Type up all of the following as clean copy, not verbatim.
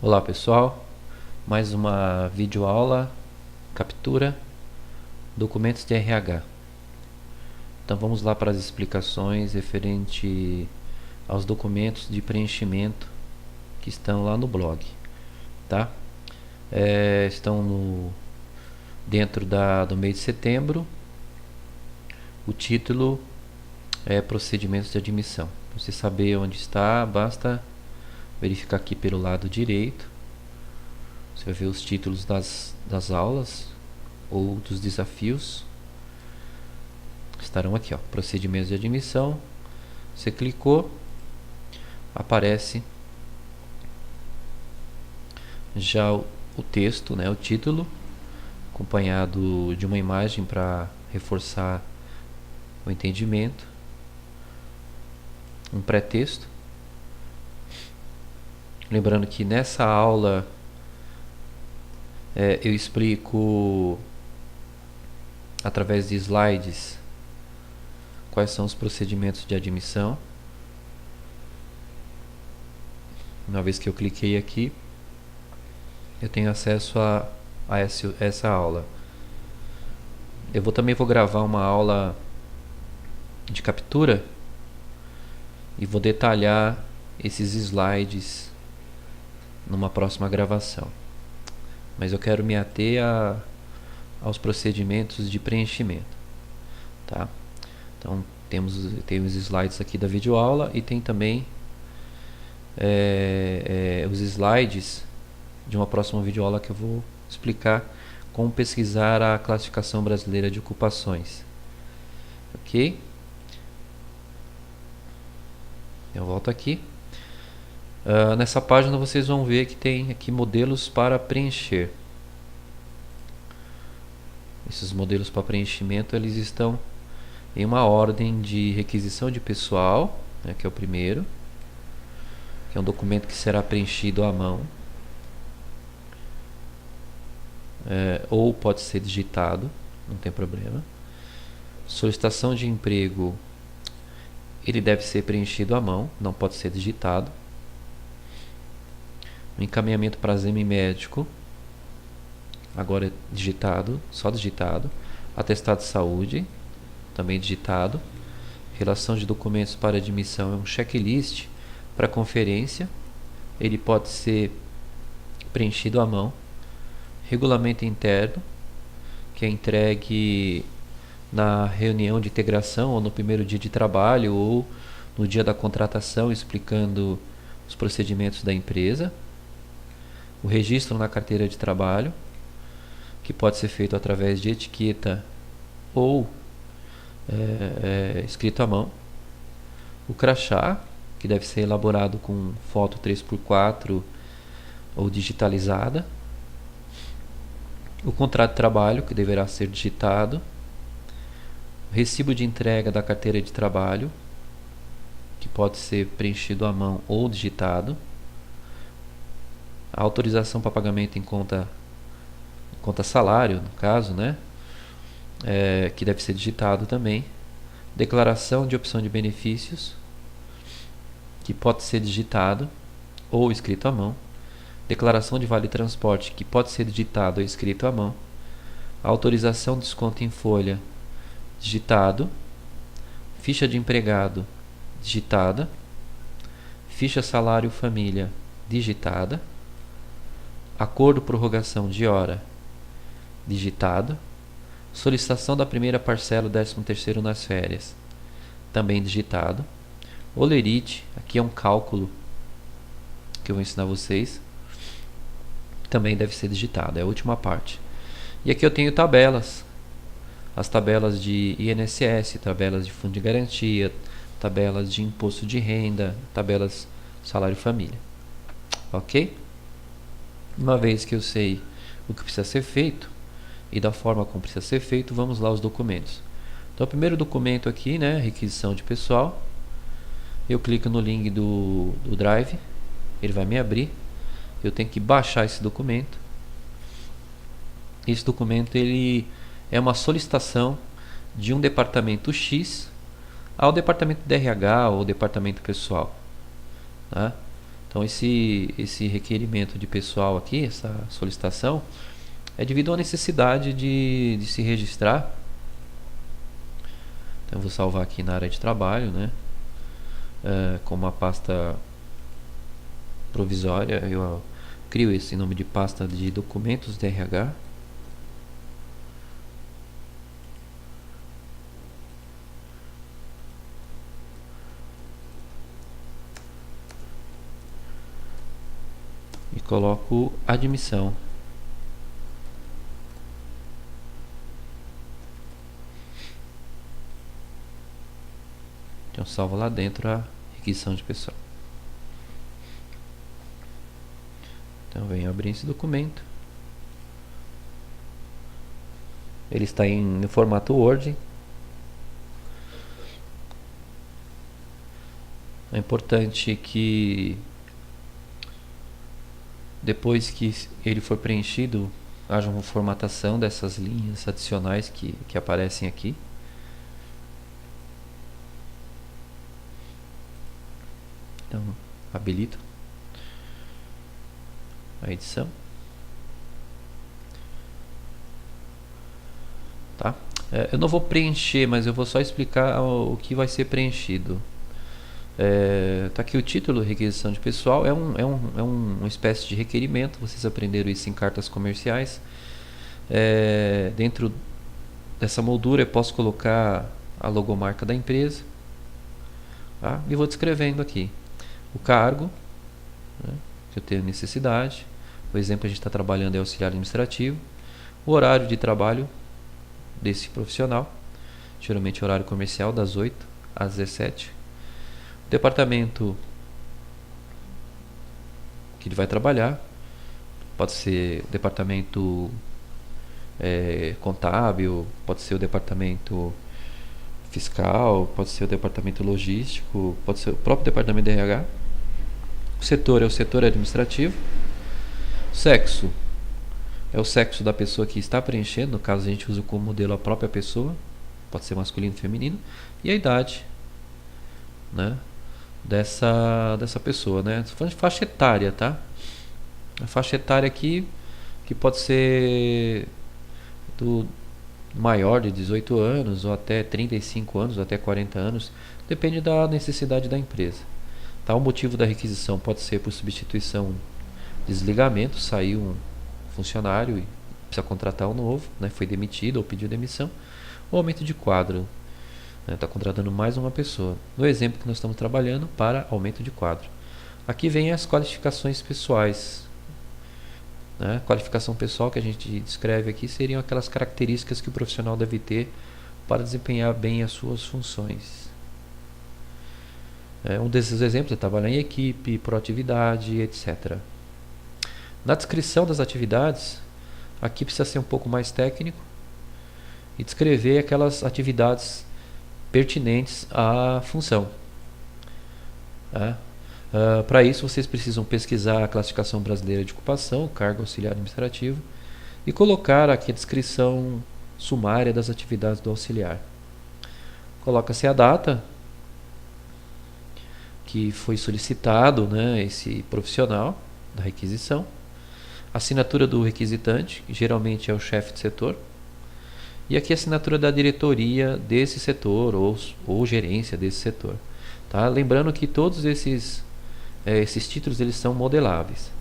Olá pessoal, mais uma videoaula, captura, documentos de RH. Então vamos lá para as explicações referente aos documentos de preenchimento que estão lá no blog, tá? Estão dentro do mês de setembro. O título é procedimentos de admissão. Para você saber onde está, basta verificar aqui pelo lado direito. Você vai ver os títulos das aulas ou dos desafios. Estarão aqui, ó, procedimentos de admissão. Você clicou, aparece já o texto, né, o título, acompanhado de uma imagem para reforçar o entendimento, um pré-texto. Lembrando que nessa aula eu explico através de slides quais são os procedimentos de admissão. Uma vez que eu cliquei aqui, eu tenho acesso a essa aula. Eu também vou gravar uma aula de captura e vou detalhar esses slides numa próxima gravação. Mas eu quero me ater aos procedimentos de preenchimento, tá? Então tem os slides aqui da videoaula e tem também os slides de uma próxima videoaula que eu vou explicar como pesquisar a classificação brasileira de ocupações. Ok? Eu volto aqui. Nessa página vocês vão ver que tem aqui modelos para preencher. Esses modelos para preenchimento eles estão em uma ordem de requisição de pessoal, né, que é o primeiro, que é um documento que será preenchido à mão, ou pode ser digitado, não tem problema. Solicitação de emprego, ele deve ser preenchido à mão, não pode ser digitado. O encaminhamento para exame médico, agora é digitado, só digitado. Atestado de saúde, também digitado. Relação de documentos para admissão é um checklist para conferência, ele pode ser preenchido à mão. Regulamento interno, que é entregue na reunião de integração ou no primeiro dia de trabalho ou no dia da contratação, explicando os procedimentos da empresa. O registro na carteira de trabalho, que pode ser feito através de etiqueta ou escrito à mão. O crachá, que deve ser elaborado com foto 3x4 ou digitalizada. O contrato de trabalho, que deverá ser digitado. O recibo de entrega da carteira de trabalho, que pode ser preenchido à mão ou digitado. A autorização para pagamento em conta salário, no caso, né? Que deve ser digitado também. Declaração de opção de benefícios, que pode ser digitado ou escrito à mão. Declaração de vale transporte, que pode ser digitado ou escrito à mão. Autorização de desconto em folha, digitado. Ficha de empregado, digitada. Ficha salário família, digitada. Acordo prorrogação de hora, digitado. Solicitação da primeira parcela do 13º nas férias, também digitado. Olerite, aqui é um cálculo que eu vou ensinar vocês, também deve ser digitado, é a última parte. E aqui eu tenho tabelas, as tabelas de INSS, tabelas de fundo de garantia, tabelas de imposto de renda, tabelas salário família. Ok? Uma vez que eu sei o que precisa ser feito e da forma como precisa ser feito, vamos lá aos documentos. Então o primeiro documento aqui, né, requisição de pessoal. Eu clico no link do Drive, ele vai me abrir. Eu tenho que baixar esse documento. Esse documento ele é uma solicitação de um departamento X ao departamento de RH ou departamento pessoal, tá? Então esse requerimento de pessoal aqui, essa solicitação, é devido à necessidade de se registrar. Então eu vou salvar aqui na área de trabalho, né? Com uma pasta provisória. Eu crio esse nome de pasta de documentos de RH. E coloco admissão. Então salvo lá dentro a requisição de pessoal. Então venho abrir esse documento. Ele está em formato Word. É importante que depois que ele for preenchido, haja uma formatação dessas linhas adicionais que aparecem aqui. Então, habilito a edição. Tá? Eu não vou preencher, mas eu vou só explicar o que vai ser preenchido. Tá aqui o título, requisição de pessoal, é uma espécie de requerimento. Vocês aprenderam isso em cartas comerciais. Dentro dessa moldura eu posso colocar a logomarca da empresa, tá? E vou descrevendo aqui o cargo, né, que eu tenho necessidade. O exemplo que a gente está trabalhando é auxiliar administrativo. O horário de trabalho desse profissional, geralmente horário comercial das 8 às 17. O departamento que ele vai trabalhar pode ser o departamento contábil, pode ser o departamento fiscal, pode ser o departamento logístico, pode ser o próprio departamento de RH. O setor é o setor administrativo. Sexo é o sexo da pessoa que está preenchendo, no caso a gente usa como modelo a própria pessoa, pode ser masculino ou feminino. E a idade, né, dessa pessoa, né? Faixa etária, tá? A faixa etária aqui que pode ser do maior de 18 anos ou até 35 anos ou até 40 anos, depende da necessidade da empresa. Tá? O motivo da requisição pode ser por substituição, desligamento, saiu um funcionário e precisa contratar um novo, né? Foi demitido ou pediu demissão, ou aumento de quadro, está contratando mais uma pessoa. No exemplo que nós estamos trabalhando, para aumento de quadro. Aqui vem as qualificações pessoais. Né? Qualificação pessoal que a gente descreve aqui seriam aquelas características que o profissional deve ter para desempenhar bem as suas funções. Um desses exemplos é trabalhar em equipe, proatividade, etc. Na descrição das atividades, aqui precisa ser um pouco mais técnico e descrever aquelas atividades pertinentes à função. Para isso vocês precisam pesquisar a classificação brasileira de ocupação, cargo auxiliar administrativo, e colocar aqui a descrição sumária das atividades do auxiliar. Coloca-se a data que foi solicitado, né, esse profissional da requisição, assinatura do requisitante, que geralmente é o chefe de setor, e aqui a assinatura da diretoria desse setor ou gerência desse setor. Tá? Lembrando que todos esses títulos eles são modeláveis.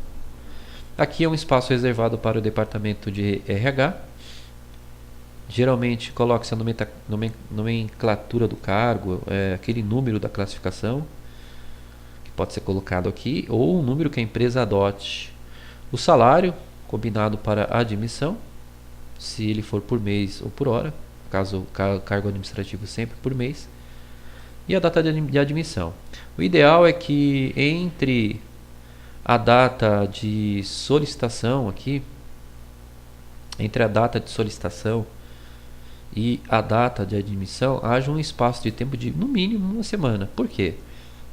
Aqui é um espaço reservado para o departamento de RH. Geralmente coloca-se a nomenclatura do cargo, aquele número da classificação, que pode ser colocado aqui, ou o número que a empresa adote. O salário combinado para a admissão, se ele for por mês ou por hora, caso o cargo administrativo sempre por mês, e a data de admissão. O ideal é que entre a data de solicitação aqui, entre a data de solicitação e a data de admissão, haja um espaço de tempo de no mínimo uma semana. Por quê?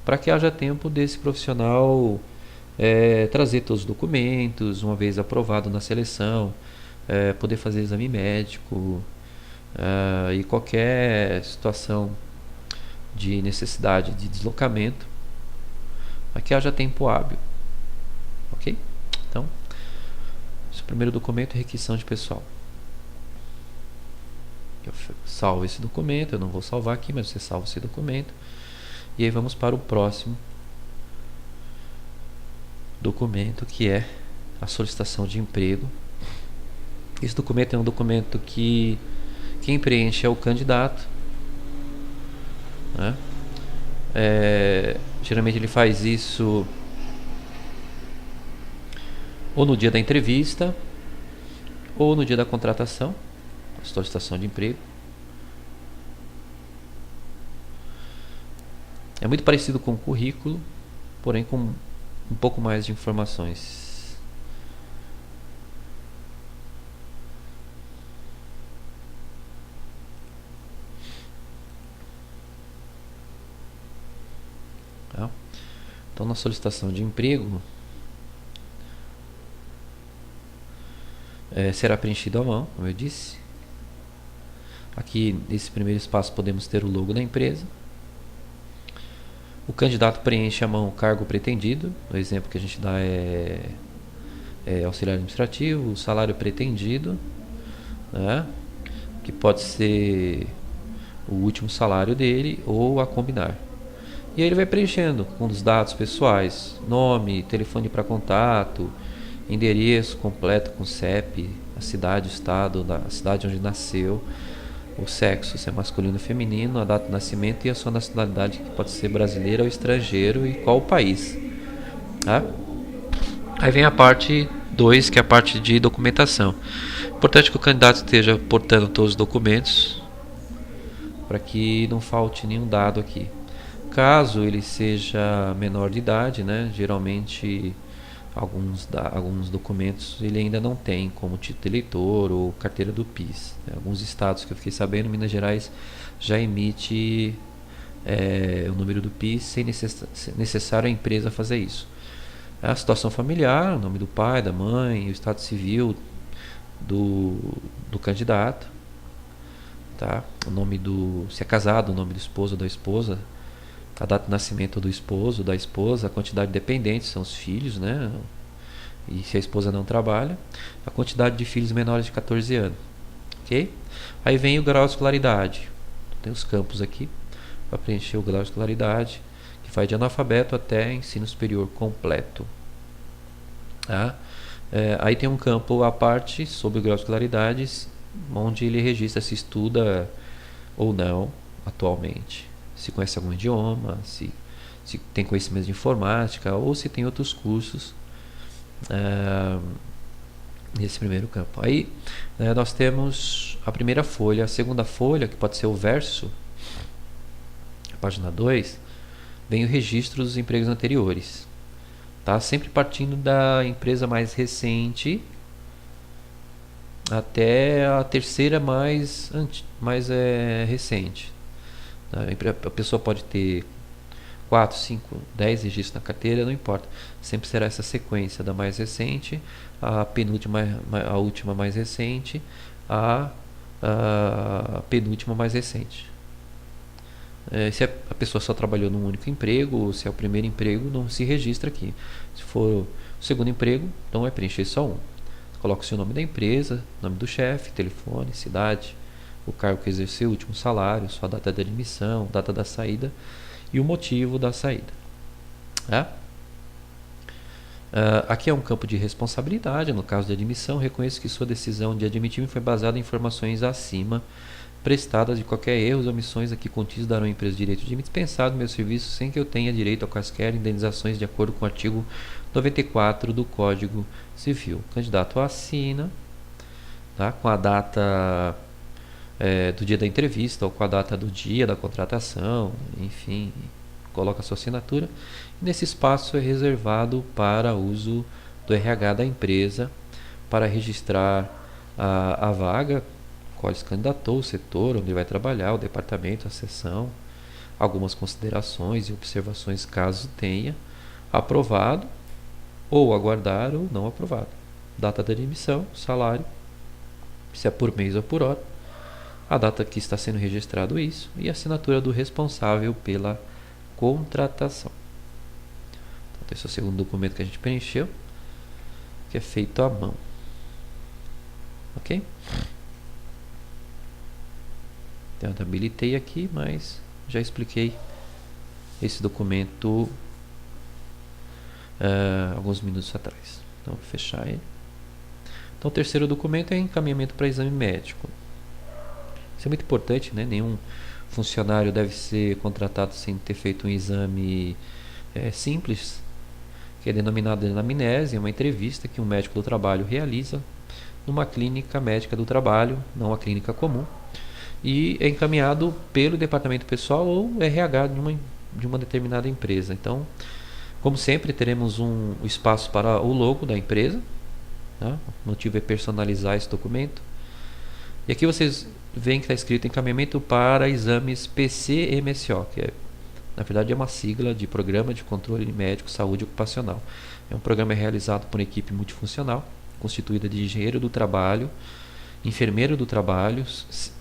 Para que haja tempo desse profissional trazer todos os documentos, uma vez aprovado na seleção, poder fazer exame médico e qualquer situação de necessidade de deslocamento, aqui haja tempo hábil Esse primeiro documento é requisição de pessoal. Eu salvo esse documento, eu não vou salvar aqui, mas você salva esse documento. E aí vamos para o próximo documento, que é a solicitação de emprego. Esse documento é um documento que quem preenche é o candidato, né? Geralmente ele faz isso ou no dia da entrevista ou no dia da contratação, a solicitação de emprego. É muito parecido com o currículo, porém com um pouco mais de informações. Tá? Então, na solicitação de emprego, será preenchido à mão, como eu disse. Aqui, nesse primeiro espaço, podemos ter o logo da empresa. O candidato preenche à mão o cargo pretendido. O exemplo que a gente dá é auxiliar administrativo, o salário pretendido, né? Que pode ser o último salário dele ou a combinar. E aí ele vai preenchendo com os dados pessoais: nome, telefone para contato, endereço completo com CEP, a cidade, o estado, a cidade onde nasceu, o sexo, se é masculino ou feminino, a data de nascimento e a sua nacionalidade, que pode ser brasileira ou estrangeiro, e qual o país. Tá? Aí vem a parte 2, que é a parte de documentação. Importante que o candidato esteja portando todos os documentos, para que não falte nenhum dado aqui. Caso ele seja menor de idade, né, geralmente alguns documentos ele ainda não tem, como título de eleitor ou carteira do PIS. Alguns estados que eu fiquei sabendo, Minas Gerais já emite o número do PIS sem necessário a empresa fazer isso. A situação familiar, o nome do pai, da mãe, o estado civil do candidato, tá? O nome se é casado, o nome do esposo ou da esposa, a data de nascimento do esposo, da esposa, a quantidade de dependentes, são os filhos, né? E se a esposa não trabalha, a quantidade de filhos menores de 14 anos, ok? Aí vem o grau de escolaridade. Tem os campos aqui para preencher o grau de escolaridade, que vai de analfabeto até ensino superior completo. Tá? Aí tem um campo à parte sobre o grau de escolaridade, onde ele registra se estuda ou não atualmente, se conhece algum idioma, se tem conhecimento de informática ou se tem outros cursos nesse primeiro campo. Aí nós temos a primeira folha, a segunda folha, que pode ser o verso, a página 2, vem o registro dos empregos anteriores, tá? Sempre partindo da empresa mais recente até a terceira mais recente. A pessoa pode ter 4, 5, 10 registros na carteira, não importa. Sempre será essa sequência da mais recente, a penúltima, a última mais recente, a penúltima mais recente. Se a pessoa só trabalhou num único emprego, ou se é o primeiro emprego, não se registra aqui. Se for o segundo emprego, então vai preencher só um. Coloca o seu nome da empresa, nome do chefe, telefone, cidade, o cargo que exerceu, o último salário, sua data de admissão, data da saída e o motivo da saída. Aqui é um campo de responsabilidade. No caso de admissão, reconheço que sua decisão de admitir-me foi baseada em informações acima prestadas. De qualquer erro ou omissões aqui contidos darão à empresa direito de me dispensar do meu serviço sem que eu tenha direito a quaisquer indenizações de acordo com o artigo 94 do Código Civil. O candidato assina, tá, com a data do dia da entrevista ou com a data do dia da contratação, enfim, coloca a sua assinatura. Nesse espaço é reservado para uso do RH da empresa, para registrar a vaga, qual se candidatou, o setor onde vai trabalhar, o departamento, a seção, algumas considerações e observações caso tenha, aprovado ou aguardar ou não aprovado, data de admissão, salário, se é por mês ou por hora, a data que está sendo registrado isso e a assinatura do responsável pela contratação. Então, esse é o segundo documento que a gente preencheu, que é feito à mão. Ok? Então, eu habilitei aqui, mas já expliquei esse documento alguns minutos atrás. Então, vou fechar ele. Então, o terceiro documento é encaminhamento para exame médico. Isso é muito importante, né? Nenhum funcionário deve ser contratado sem ter feito um exame simples, que é denominado de anamnese, é uma entrevista que um médico do trabalho realiza numa clínica médica do trabalho, não uma clínica comum, e é encaminhado pelo departamento pessoal ou RH de uma determinada empresa. Então, como sempre, teremos um espaço para o logo da empresa, tá? O motivo é personalizar esse documento. E aqui vocês veem que está escrito encaminhamento para exames PCMSO, que na verdade é uma sigla de Programa de Controle Médico Saúde Ocupacional. É um programa realizado por uma equipe multifuncional, constituída de engenheiro do trabalho, enfermeiro do trabalho,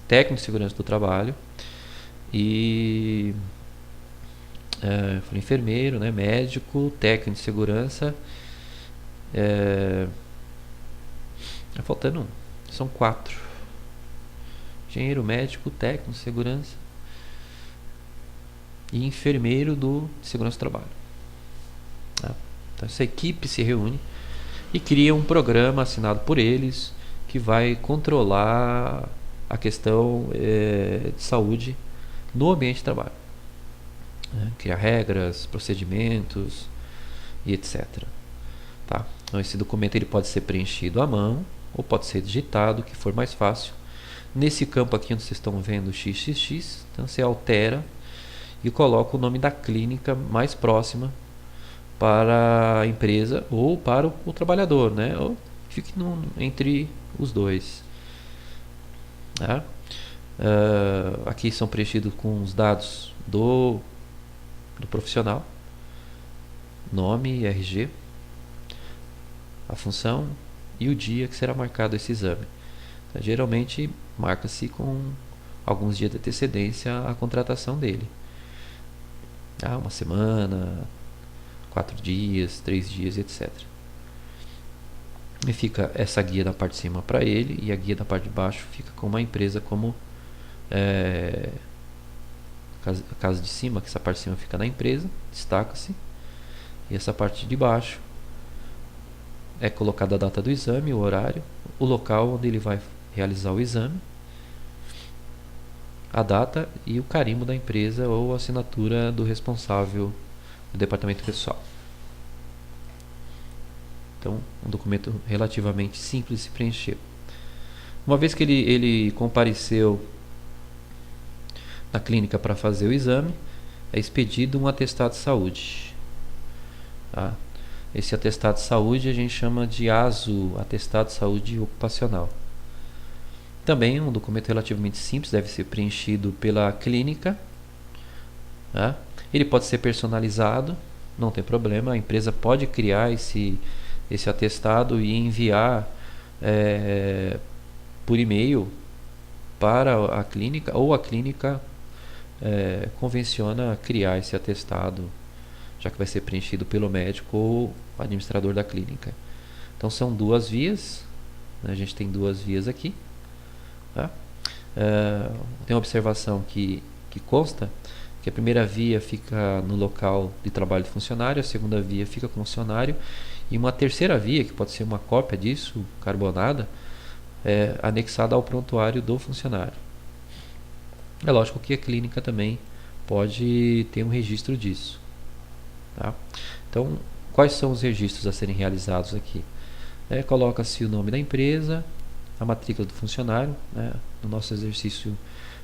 técnico de segurança do trabalho e enfermeiro, né, médico, técnico de segurança. Faltando um. São 4. Engenheiro, médico, técnico de segurança e enfermeiro de segurança do trabalho. Então essa equipe se reúne e cria um programa assinado por eles que vai controlar a questão de saúde no ambiente de trabalho. Criar regras, procedimentos e etc. Tá? Então esse documento ele pode ser preenchido à mão ou pode ser digitado, o que for mais fácil. Nesse campo aqui onde vocês estão vendo XXX, então você altera e coloca o nome da clínica mais próxima para a empresa ou para o trabalhador, né? Ou fique entre os dois. Tá? Aqui são preenchidos com os dados do profissional, nome, RG, a função e o dia que será marcado esse exame. Então, geralmente marca-se com alguns dias de antecedência a contratação dele. Uma semana, 4 dias, 3 dias, etc. E fica essa guia da parte de cima para ele e a guia da parte de baixo fica com uma empresa como a casa de cima, que essa parte de cima fica na empresa, destaca-se, e essa parte de baixo é colocada a data do exame, o horário, o local onde ele vai realizar o exame, a data e o carimbo da empresa ou a assinatura do responsável do departamento pessoal. Então, um documento relativamente simples de se preencher. Uma vez que ele compareceu na clínica para fazer o exame, é expedido um atestado de saúde. Tá? Esse atestado de saúde a gente chama de ASU, Atestado de Saúde Ocupacional. Também um documento relativamente simples, deve ser preenchido pela clínica. Tá? Ele pode ser personalizado, não tem problema, a empresa pode criar esse atestado e enviar por e-mail para a clínica, ou a clínica convenciona criar esse atestado, já que vai ser preenchido pelo médico ou administrador da clínica. Então são 2 vias, né? A gente tem 2 vias aqui. Tá? Tem uma observação que consta que a primeira via fica no local de trabalho do funcionário, a segunda via fica com o funcionário, e uma terceira via, que pode ser uma cópia disso, carbonada, anexada ao prontuário do funcionário. É lógico que a clínica também pode ter um registro disso. Tá? Então, quais são os registros a serem realizados aqui? Coloca-se o nome da empresa, a matrícula do funcionário, né? No nosso exercício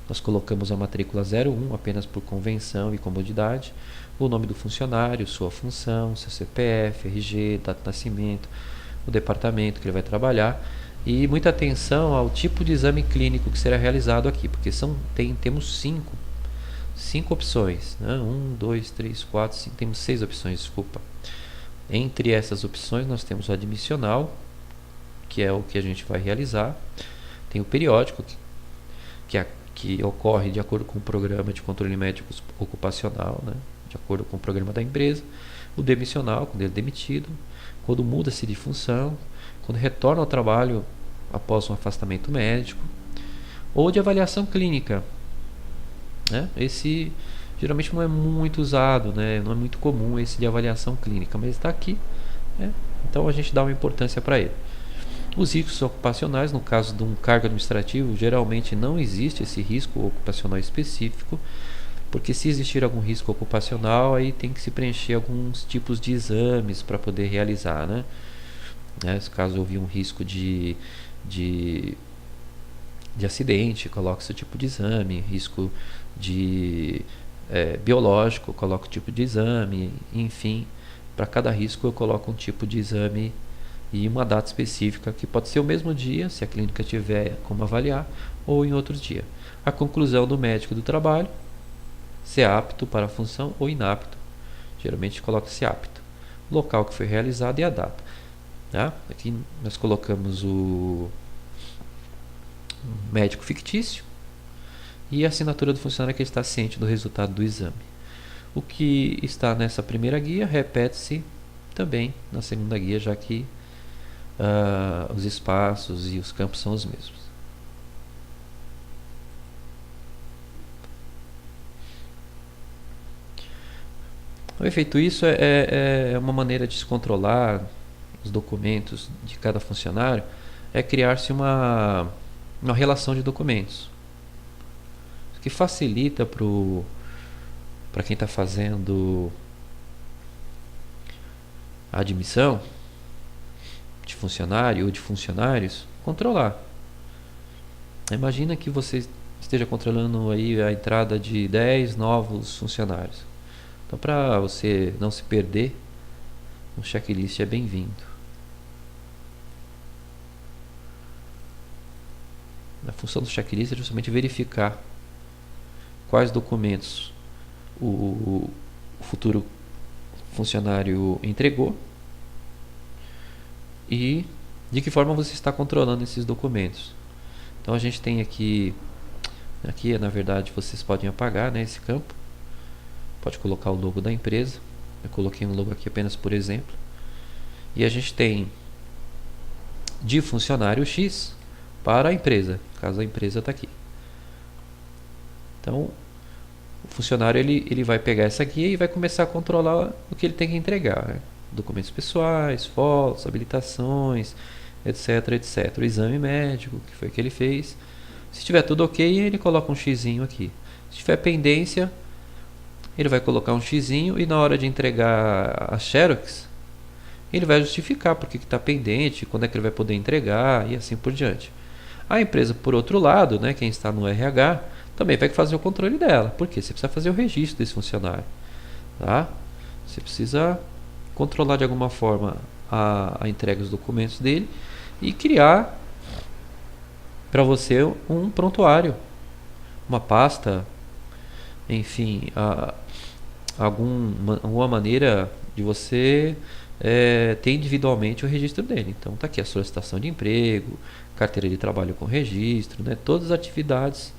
nós colocamos a matrícula 01 apenas por convenção e comodidade, o nome do funcionário, sua função, seu CPF, RG, data de nascimento, o departamento que ele vai trabalhar e muita atenção ao tipo de exame clínico que será realizado aqui, porque temos 5 opções, né? 1, 2, 3, 4, 5, temos 6 opções, desculpa. Entre essas opções nós temos o admissional, que é o que a gente vai realizar, tem o periódico, que ocorre de acordo com o programa de controle médico ocupacional, né? De acordo com o programa da empresa, o demissional, quando ele é demitido, quando muda-se de função, quando retorna ao trabalho após um afastamento médico, ou de avaliação clínica, né? Esse geralmente não é muito usado, né? Não é muito comum esse de avaliação clínica, mas está aqui, né? Então a gente dá uma importância para ele. Os riscos ocupacionais, no caso de um cargo administrativo, geralmente não existe esse risco ocupacional específico, porque se existir algum risco ocupacional, aí tem que se preencher alguns tipos de exames para poder realizar, né? Caso houve um risco de, de acidente, coloca esse tipo de exame, risco de biológico, coloca o tipo de exame, enfim, para cada risco eu coloco um tipo de exame e uma data específica, que pode ser o mesmo dia, se a clínica tiver como avaliar, ou em outro dia. A conclusão do médico do trabalho, se é apto para a função ou inapto. Geralmente coloca-se apto. O local que foi realizado e a data. Tá? Aqui nós colocamos o médico fictício e a assinatura do funcionário que está ciente do resultado do exame. O que está nessa primeira guia repete-se também na segunda guia, já que os espaços e os campos são os mesmos. Feito isso, é uma maneira de se controlar os documentos de cada funcionário, é criar-se uma relação de documentos, que facilita para quem está fazendo a admissão de funcionário ou de funcionários controlar. Imagina que você esteja controlando aí a entrada de 10 novos funcionários. Então, para você não se perder, um checklist é bem-vindo. A função do checklist é justamente verificar quais documentos o futuro funcionário entregou e de que forma você está controlando esses documentos. Então a gente tem aqui na verdade vocês podem apagar, né, esse campo, pode colocar o logo da empresa, eu coloquei um logo aqui apenas por exemplo, e a gente tem de funcionário X para a empresa, caso a empresa está aqui. Então o funcionário ele vai pegar essa guia e vai começar a controlar o que ele tem que entregar, né? Documentos pessoais, fotos, habilitações, etc, etc. O exame médico, que foi que ele fez. Se tiver tudo ok, ele coloca um xizinho aqui. Se tiver pendência, ele vai colocar um xizinho e na hora de entregar a Xerox, ele vai justificar porque que está pendente, quando é que ele vai poder entregar e assim por diante. A empresa, por outro lado, né, quem está no RH, também vai fazer o controle dela. Por quê? Você precisa fazer o registro desse funcionário. Tá? Você precisa controlar de alguma forma a entrega dos documentos dele e criar para você um prontuário, uma pasta, enfim, alguma maneira de você ter individualmente o registro dele. Então está aqui a solicitação de emprego, carteira de trabalho com registro, né? Todas as atividades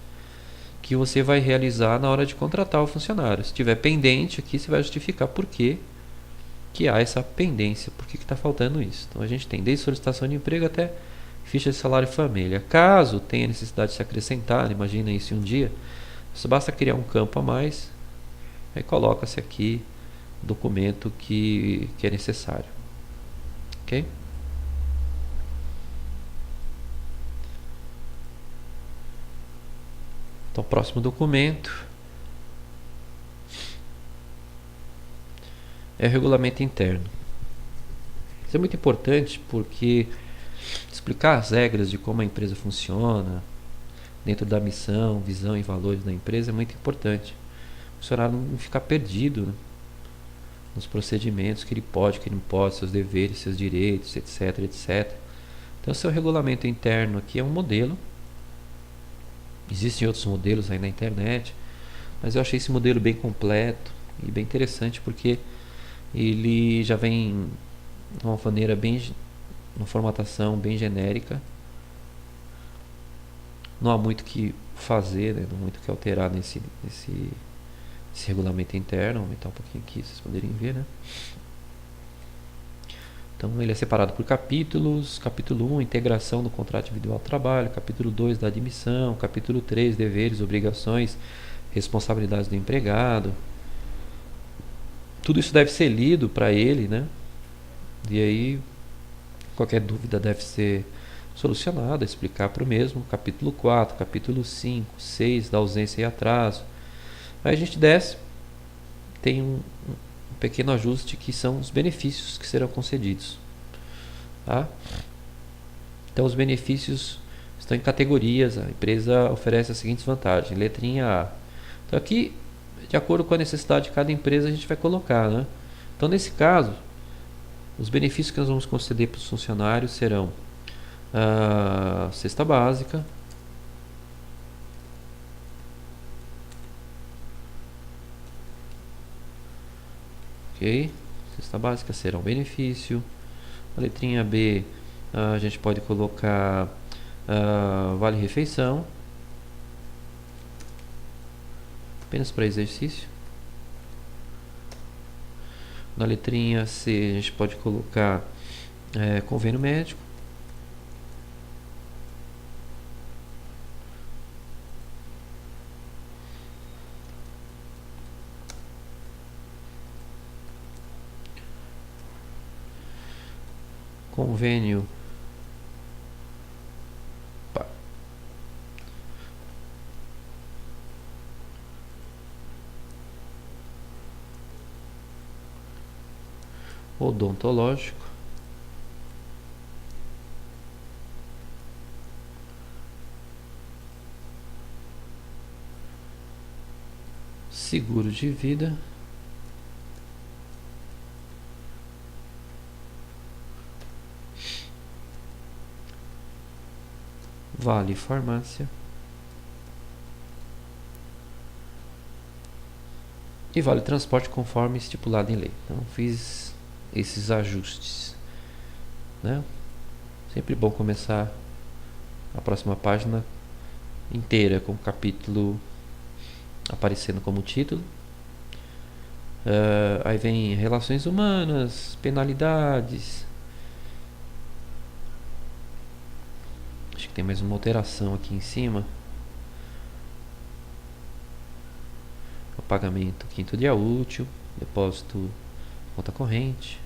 que você vai realizar na hora de contratar o funcionário. Se tiver pendente aqui, você vai justificar por que há essa pendência, por que está faltando isso. Então a gente tem desde solicitação de emprego até ficha de salário e família. Caso tenha necessidade de se acrescentar, imagina isso em um dia, só basta criar um campo a mais, aí coloca-se aqui o documento que é necessário. Ok? Então, o próximo documento é o regulamento interno. Isso é muito importante porque explicar as regras de como a empresa funciona, dentro da missão, visão e valores da empresa é muito importante. O funcionário não ficar perdido, né, nos procedimentos que ele pode, que ele não pode, seus deveres, seus direitos, etc, etc. Então, o seu regulamento interno aqui é um modelo. Existem outros modelos aí na internet, mas eu achei esse modelo bem completo e bem interessante porque ele já vem de uma maneira uma formatação bem genérica. Não há muito que fazer, né? Não há muito que alterar nesse regulamento interno. Vou aumentar um pouquinho aqui, vocês poderem ver, né? Então ele é separado por capítulos. Capítulo 1, integração do contrato individual de trabalho. Capítulo 2, da admissão. Capítulo 3, deveres, obrigações, responsabilidades do empregado. Tudo isso deve ser lido para ele, né? E aí qualquer dúvida deve ser solucionada, explicar para o mesmo. Capítulo 4, capítulo 5, 6, da ausência e atraso. Aí a gente desce, tem um pequeno ajuste que são os benefícios que serão concedidos. Tá? Então os benefícios estão em categorias. A empresa oferece as seguintes vantagens. Letrinha A. Então aqui, de acordo com a necessidade de cada empresa, a gente vai colocar, né? Então nesse caso, os benefícios que nós vamos conceder para os funcionários serão a cesta básica, ok? Cesta básica será um benefício. A letrinha B, a gente pode colocar vale refeição, apenas para exercício. Na letrinha C a gente pode colocar convênio médico. Convênio odontológico, seguro de vida, vale farmácia e vale transporte conforme estipulado em lei. Então fiz esses ajustes, né? Sempre bom começar a próxima página inteira com o capítulo aparecendo como título. Aí vem relações humanas, penalidades. Acho que tem mais uma alteração aqui em cima. O pagamento quinto dia útil, depósito conta corrente.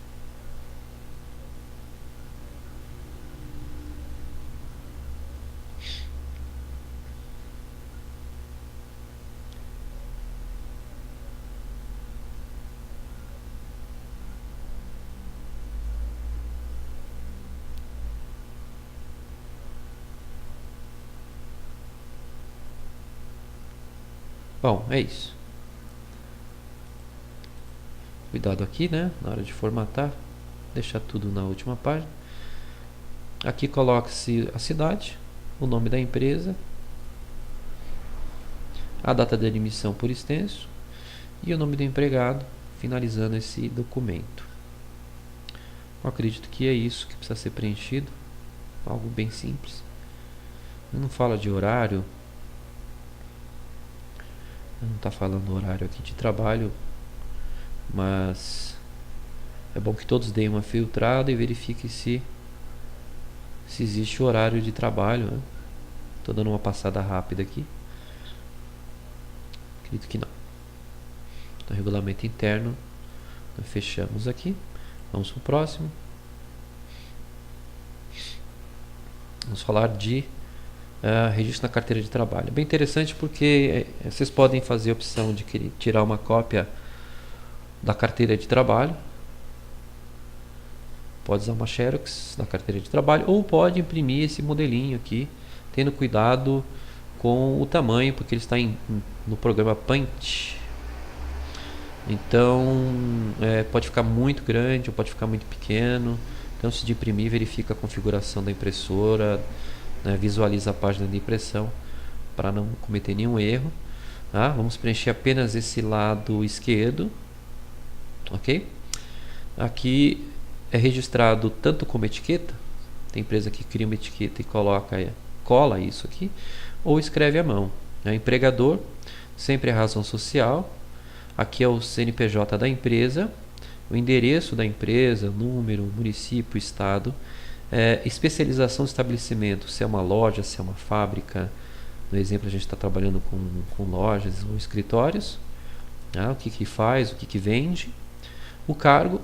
Bom, é isso. Cuidado aqui, né? Na hora de formatar, deixar tudo na última página. Aqui coloque-se a cidade, o nome da empresa, a data de admissão por extenso e o nome do empregado, finalizando esse documento. Eu acredito que é isso que precisa ser preenchido, algo bem simples. Eu não fala de horário, não está falando horário aqui de trabalho, mas é bom que todos deem uma filtrada e verifiquem se existe horário de trabalho. Estou dando uma passada rápida aqui. Acredito que não. No regulamento interno, nós fechamos aqui. Vamos para o próximo. Vamos falar de registro na carteira de trabalho. É bem interessante porque vocês podem fazer a opção de tirar uma cópia da carteira de trabalho. Pode usar uma Xerox da carteira de trabalho ou pode imprimir esse modelinho aqui, tendo cuidado com o tamanho, porque ele está no programa Paint. Então pode ficar muito grande ou pode ficar muito pequeno. Então, se de imprimir, verifica a configuração da impressora, né, visualiza a página de impressão para não cometer nenhum erro. Tá? Vamos preencher apenas esse lado esquerdo, ok? Aqui é registrado tanto como etiqueta, tem empresa que cria uma etiqueta e cola isso aqui, ou escreve à mão. Empregador, sempre a razão social, aqui é o CNPJ da empresa o endereço da empresa, número, município, estado, especialização do estabelecimento, se é uma loja, se é uma fábrica. No exemplo, a gente está trabalhando com lojas ou escritórios, o que faz, o que vende, o cargo,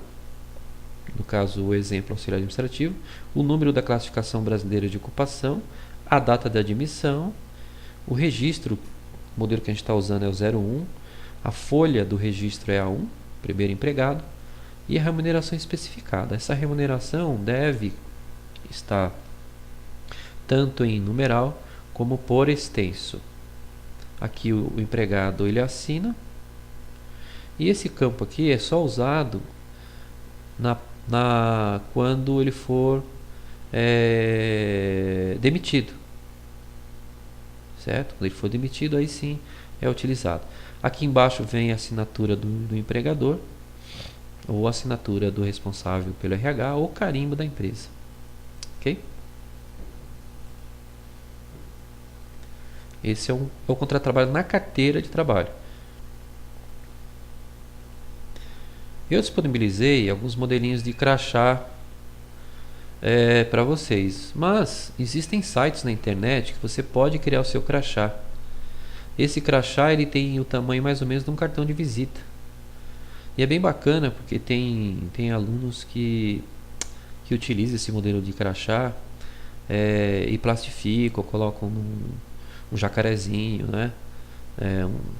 no caso o exemplo auxiliar administrativo, o número da classificação brasileira de ocupação, a data de admissão, o registro, o modelo que a gente está usando é o 01, a folha do registro é A1, primeiro empregado, e a remuneração especificada. Essa remuneração deve estar tanto em numeral como por extenso. Aqui o empregado ele assina, e esse campo aqui é só usado quando ele for demitido, certo? Quando ele for demitido, aí sim é utilizado. Aqui embaixo vem a assinatura do empregador, ou a assinatura do responsável pelo RH, ou carimbo da empresa, ok? Esse é o contrato de trabalho na carteira de trabalho. Eu disponibilizei alguns modelinhos de crachá para vocês, mas existem sites na internet que você pode criar o seu crachá. Esse crachá ele tem o tamanho mais ou menos de um cartão de visita. E é bem bacana porque tem alunos que utilizam esse modelo de crachá e plastificam, colocam um jacarezinho, né?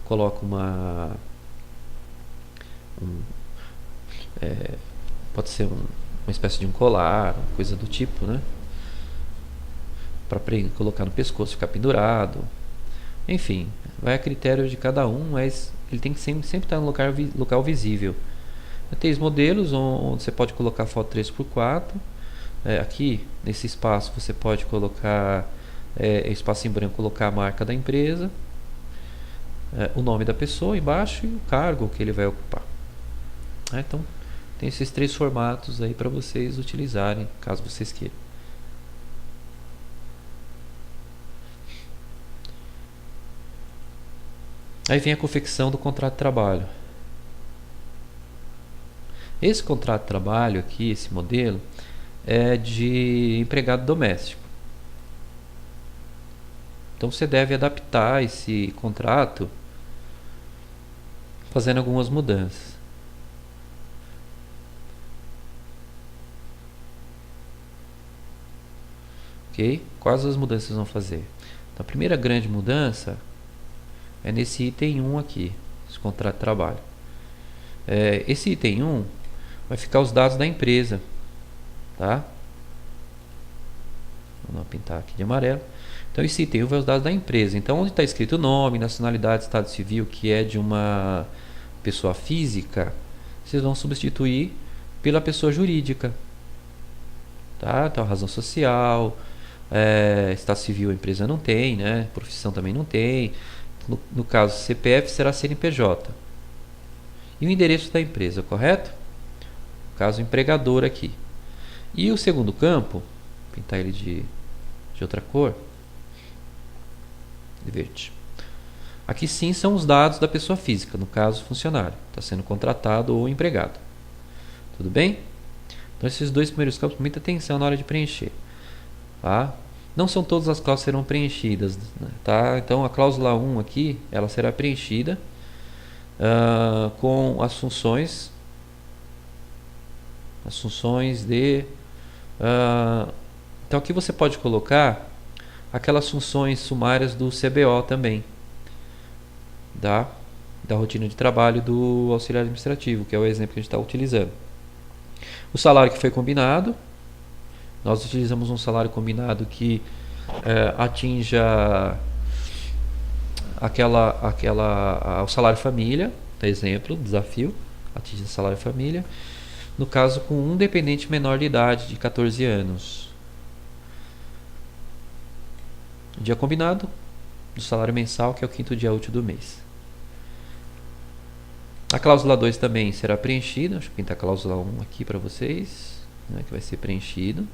Colocam pode ser uma espécie de um colar, coisa do tipo, né? Para colocar no pescoço, ficar pendurado. Enfim, vai a critério de cada um, mas ele tem que sempre estar no local visível. Tem os modelos onde você pode colocar foto 3x4. Aqui, nesse espaço, você pode colocar espaço em branco, colocar a marca da empresa, o nome da pessoa embaixo e o cargo que ele vai ocupar. Então, tem esses 3 formatos aí para vocês utilizarem, caso vocês queiram. Aí vem a confecção do contrato de trabalho. Esse contrato de trabalho aqui, esse modelo, é de empregado doméstico. Então você deve adaptar esse contrato fazendo algumas mudanças. Ok? Quais as mudanças vocês vão fazer? Então, a primeira grande mudança é nesse item 1 aqui, esse contrato de trabalho. Esse item 1 vai ficar os dados da empresa, tá? Vamos pintar aqui de amarelo. Então esse item 1 vai os dados da empresa. Então onde está escrito o nome, nacionalidade, estado civil, que é de uma pessoa física, vocês vão substituir pela pessoa jurídica, tá? Então razão social, estado civil a empresa não tem, né? Profissão também não tem. No caso CPF será CNPJ. E o endereço da empresa, correto? No caso empregador aqui. E o segundo campo, vou pintar ele de outra cor, de verde. Aqui sim são os dados da pessoa física, no caso funcionário, está sendo contratado ou empregado. Tudo bem? Então esses 2 primeiros campos, muita atenção na hora de preencher, tá? Não são todas as cláusulas que serão preenchidas, né? Tá? Então a cláusula 1 aqui, ela será preenchida com as funções de... então aqui você pode colocar aquelas funções sumárias do CBO também, da rotina de trabalho do auxiliar administrativo, que é o exemplo que a gente está utilizando. O salário que foi combinado, nós utilizamos um salário combinado que atinja o salário família, tá? Exemplo, desafio, atinge o salário família, no caso com um dependente menor de idade, de 14 anos. Dia combinado do salário mensal, que é o 5º dia útil do mês. A cláusula 2 também será preenchida. Deixa eu pintar a cláusula 1 aqui para vocês, né, que vai ser preenchido. Vou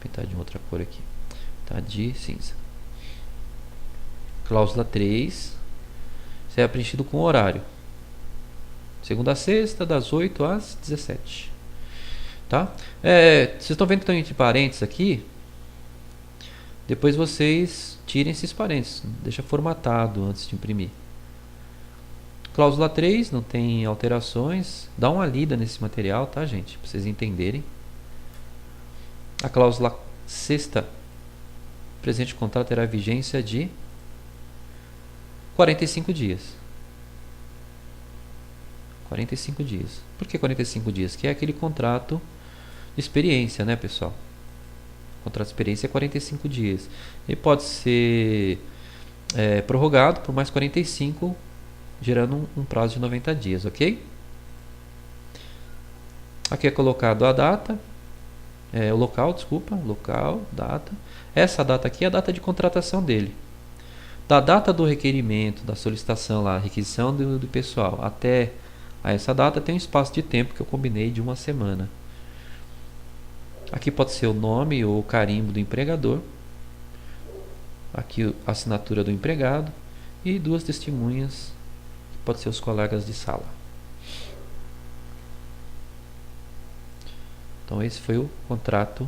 pintar de outra cor aqui, tá? De cinza. Cláusula 3 será preenchido com horário, Segunda a sexta, das 8 às 17. Tá? Vocês estão vendo que estão entre parênteses aqui? Depois vocês tirem esses parênteses. Deixa formatado antes de imprimir. Cláusula 3, não tem alterações. Dá uma lida nesse material, tá, gente? Para vocês entenderem. A cláusula 6ª, presente contrato terá vigência de 45 dias. 45 dias. Por que 45 dias? Que é aquele contrato de experiência, né, pessoal? O contrato de experiência é 45 dias. Ele pode ser prorrogado por mais 45, gerando um prazo de 90 dias, ok? Aqui é colocado a data, o local, desculpa, local, data. Essa data aqui é a data de contratação dele. Da data do requerimento, da solicitação lá, requisição do pessoal, até a essa data tem um espaço de tempo que eu combinei de 1 semana. Aqui pode ser o nome ou o carimbo do empregador. Aqui a assinatura do empregado e 2 testemunhas, que pode ser os colegas de sala. Então esse foi o contrato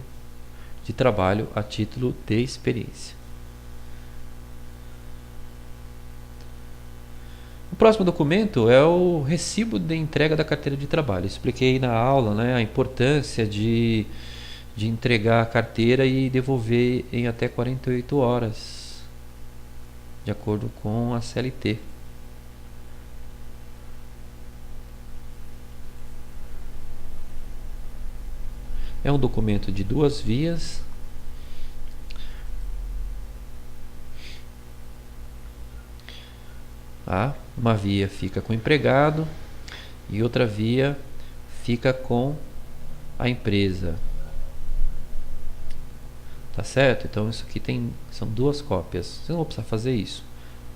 de trabalho a título de experiência. O próximo documento é o recibo de entrega da carteira de trabalho. Expliquei na aula, né, a importância de entregar a carteira e devolver em até 48 horas, de acordo com a CLT. É um documento de 2 vias. Uma via fica com o empregado e outra via fica com a empresa. Tá certo? Então isso aqui são 2 cópias. Você não vai precisar fazer isso.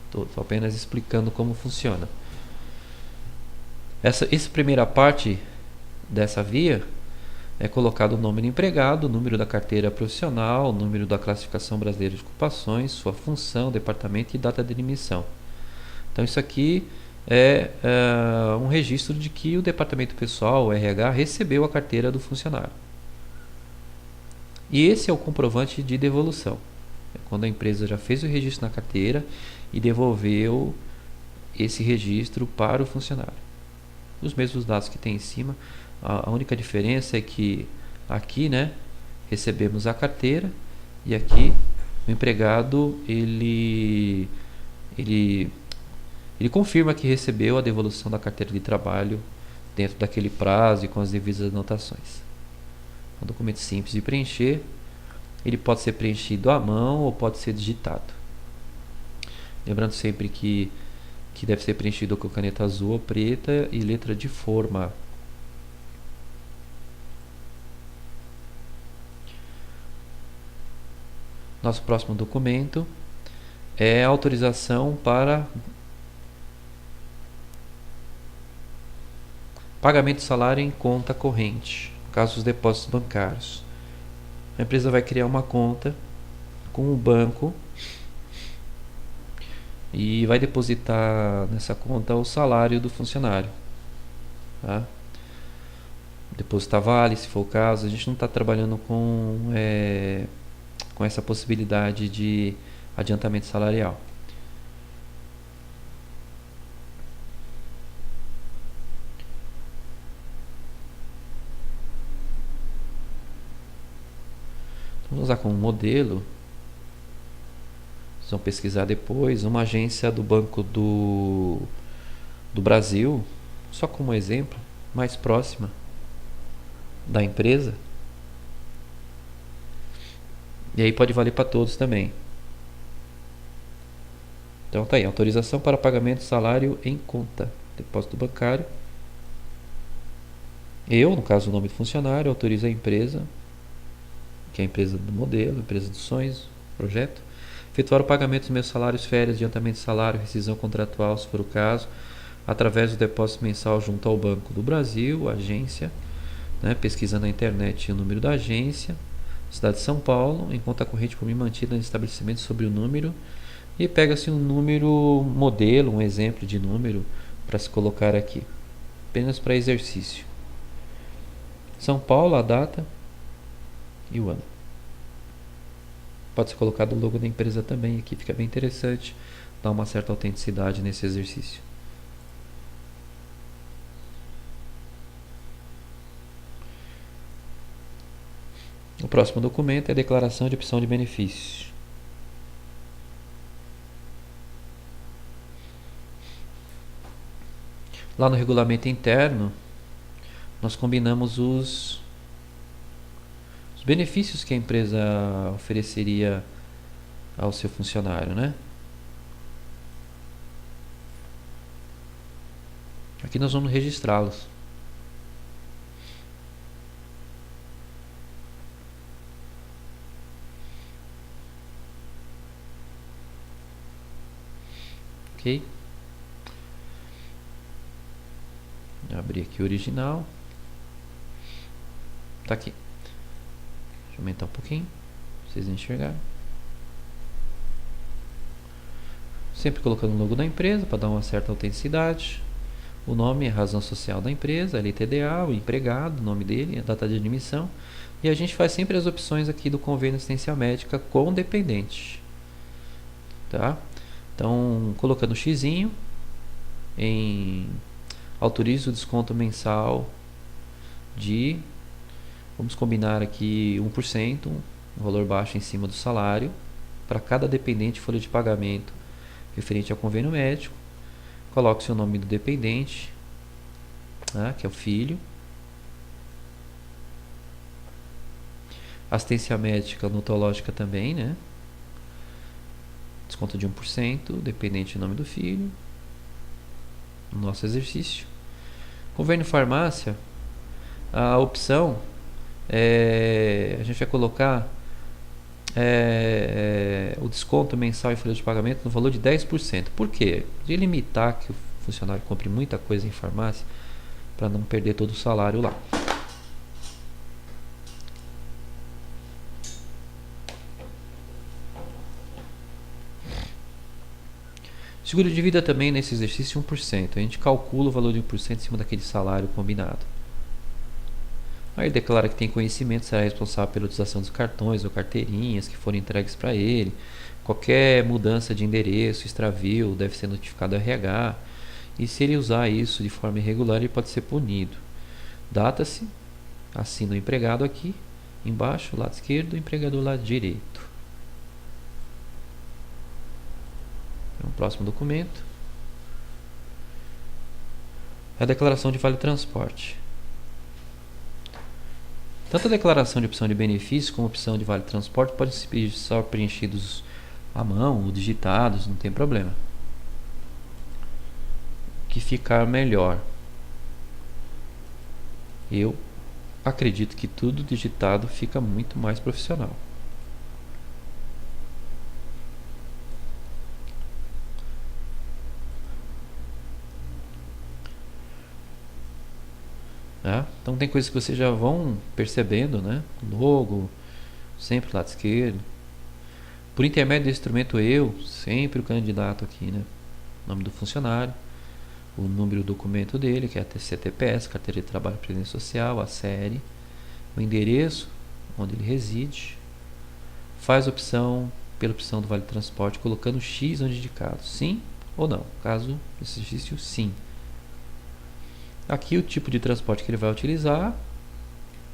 Estou apenas explicando como funciona. Essa primeira parte dessa via é colocado o nome do empregado, o número da carteira profissional, o número da classificação brasileira de ocupações, sua função, departamento e data de admissão. Então isso aqui é um registro de que o departamento pessoal, o RH, recebeu a carteira do funcionário. E esse é o comprovante de devolução. É quando a empresa já fez o registro na carteira e devolveu esse registro para o funcionário. Os mesmos dados que tem em cima. A única diferença é que aqui, né, recebemos a carteira e aqui o empregado ele confirma que recebeu a devolução da carteira de trabalho dentro daquele prazo e com as devidas anotações. É um documento simples de preencher. Ele pode ser preenchido à mão ou pode ser digitado. Lembrando sempre que deve ser preenchido com caneta azul ou preta e letra de forma. Nosso próximo documento é a autorização para pagamento de salário em conta corrente, no caso dos depósitos bancários. A empresa vai criar uma conta com o banco e vai depositar nessa conta o salário do funcionário. Tá? Depositar vale, se for o caso. A gente não está trabalhando com essa possibilidade de adiantamento salarial. Vamos usar como modelo. Vocês vão pesquisar depois uma agência do Banco do Brasil, só como exemplo, mais próxima da empresa. E aí pode valer para todos também. Então tá aí, autorização para pagamento de salário em conta, depósito bancário. Eu, no caso o nome do funcionário, autorizo a empresa, que é a empresa do modelo, a empresa dos sonhos, projeto, efetuar o pagamento dos meus salários, férias, adiantamento de salário, rescisão contratual, se for o caso, através do depósito mensal junto ao Banco do Brasil, agência, né, pesquisa na internet o número da agência, cidade de São Paulo, em conta corrente por mim mantida no estabelecimento sobre o número, e pega-se um número modelo, um exemplo de número para se colocar aqui. apenas para exercício. São Paulo, a data e o ano. Pode ser colocado o logo da empresa também, aqui fica bem interessante, dá uma certa autenticidade nesse exercício. O próximo documento é a declaração de opção de benefícios. Lá no regulamento interno, nós combinamos os benefícios que a empresa ofereceria ao seu funcionário, né? Aqui nós vamos registrá-los. Ok? Vou abrir aqui o original. Tá aqui. Deixa eu aumentar um pouquinho, pra vocês enxergarem. Sempre colocando o logo da empresa para dar uma certa autenticidade. O nome é a razão social da empresa, LTDA, o empregado, o nome dele, a data de admissão. E a gente faz sempre as opções aqui do convênio de assistência médica com dependente. Tá? Então, colocando o xizinho em autoriza o desconto mensal de, vamos combinar aqui 1%, um valor baixo em cima do salário, para cada dependente folha de pagamento referente ao convênio médico. Coloque o seu nome do dependente, né, que é o filho. Assistência médica odontológica também, né? Desconto de 1%, dependente do nome do filho. Nosso exercício. Convênio farmácia, a opção a gente vai colocar o desconto mensal em folha de pagamento no valor de 10%. Por quê? De limitar que o funcionário compre muita coisa em farmácia para não perder todo o salário lá. Seguro de vida também nesse exercício 1%. A gente calcula o valor de 1% em cima daquele salário combinado. Aí declara que tem conhecimento, será responsável pela utilização dos cartões ou carteirinhas que forem entregues para ele. Qualquer mudança de endereço, extravio, deve ser notificado ao RH. E se ele usar isso de forma irregular, ele pode ser punido. Data-se, assina o empregado aqui, embaixo, lado esquerdo, o empregador lado direito. O próximo documento é a declaração de vale transporte. Tanto a declaração de opção de benefício como a opção de vale transporte podem ser só preenchidos à mão ou digitados, não tem problema. O que ficar melhor? Eu acredito que tudo digitado fica muito mais profissional. Então tem coisas que vocês já vão percebendo, né? Logo, sempre lado esquerdo. Por intermédio do instrumento eu, sempre o candidato aqui, né? Nome do funcionário, o número do documento dele, que é a CTPS, Carteira de Trabalho e Previdência Social, a série, o endereço onde ele reside. Faz opção pela opção do vale transporte, colocando X onde indicado, sim ou não. Caso esse exercício, sim. Aqui o tipo de transporte que ele vai utilizar,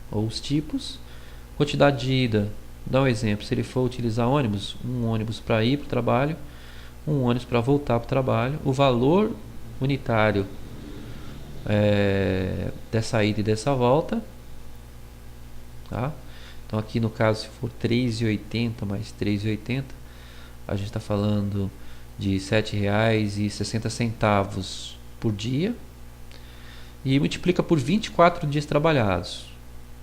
ou os tipos. Quantidade de ida, dá um exemplo, se ele for utilizar ônibus, um ônibus para ir para o trabalho, um ônibus para voltar para o trabalho. O valor unitário dessa ida e dessa volta. Tá? Então aqui no caso, se for R$ 3,80 mais R$ 3,80, a gente está falando de R$ 7,60 por dia. E multiplica por 24 dias trabalhados.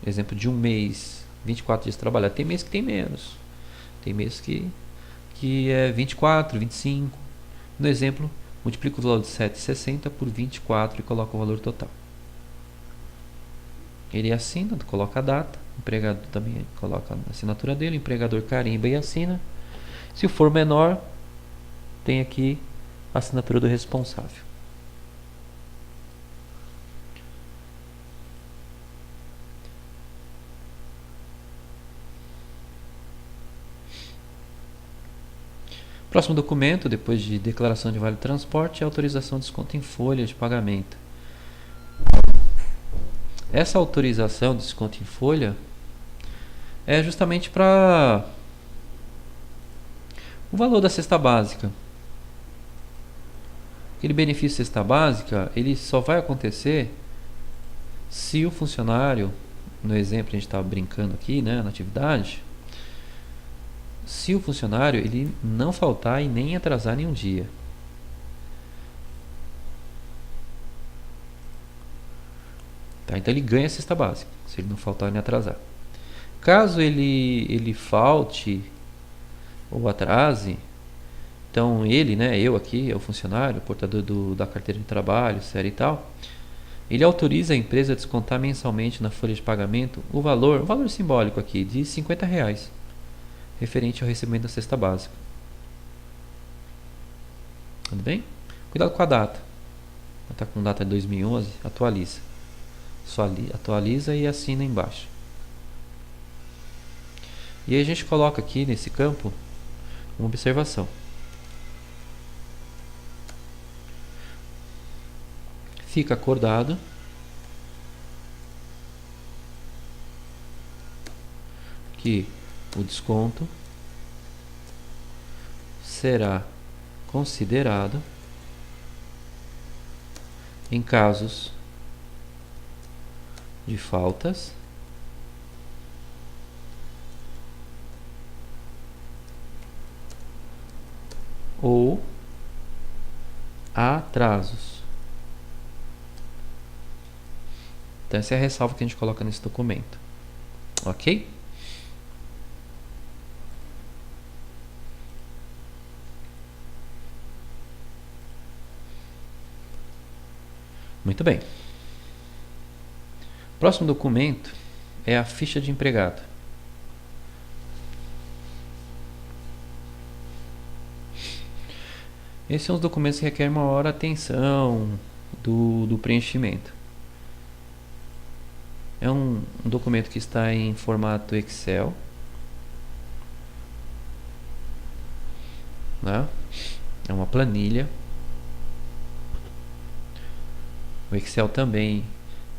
Exemplo de um mês, 24 dias trabalhados. Tem mês que tem menos. Tem mês que é 24, 25. No exemplo, multiplica o valor de 7,60 por 24 e coloca o valor total. Ele assina, coloca a data. O empregado também coloca a assinatura dele. O empregador carimba e assina. Se for menor, tem aqui a assinatura do responsável. Próximo documento, depois de declaração de vale transporte, é autorização de desconto em folha de pagamento. Essa autorização de desconto em folha é justamente para o valor da cesta básica. Aquele benefício cesta básica, ele só vai acontecer se o funcionário, no exemplo a gente estava brincando aqui, né, na atividade, se o funcionário ele não faltar e nem atrasar nenhum dia. Tá, então ele ganha a cesta básica, se ele não faltar nem atrasar. Caso ele falte ou atrase, então ele, né, eu aqui, é o funcionário, o portador da carteira de trabalho, série e tal, ele autoriza a empresa a descontar mensalmente na folha de pagamento o valor simbólico aqui, de R$50, referente ao recebimento da cesta básica. Tudo bem? Cuidado com a data. Está com data de 2011, atualiza. Só atualiza e assina embaixo. E aí a gente coloca aqui nesse campo uma observação. Fica acordado que o desconto será considerado em casos de faltas ou atrasos. Então essa é a ressalva que a gente coloca nesse documento. Ok? Muito bem. Próximo documento é a ficha de empregado. Esses são os documentos que requerem maior atenção do preenchimento. É um documento que está em formato Excel, né? É uma planilha. O Excel também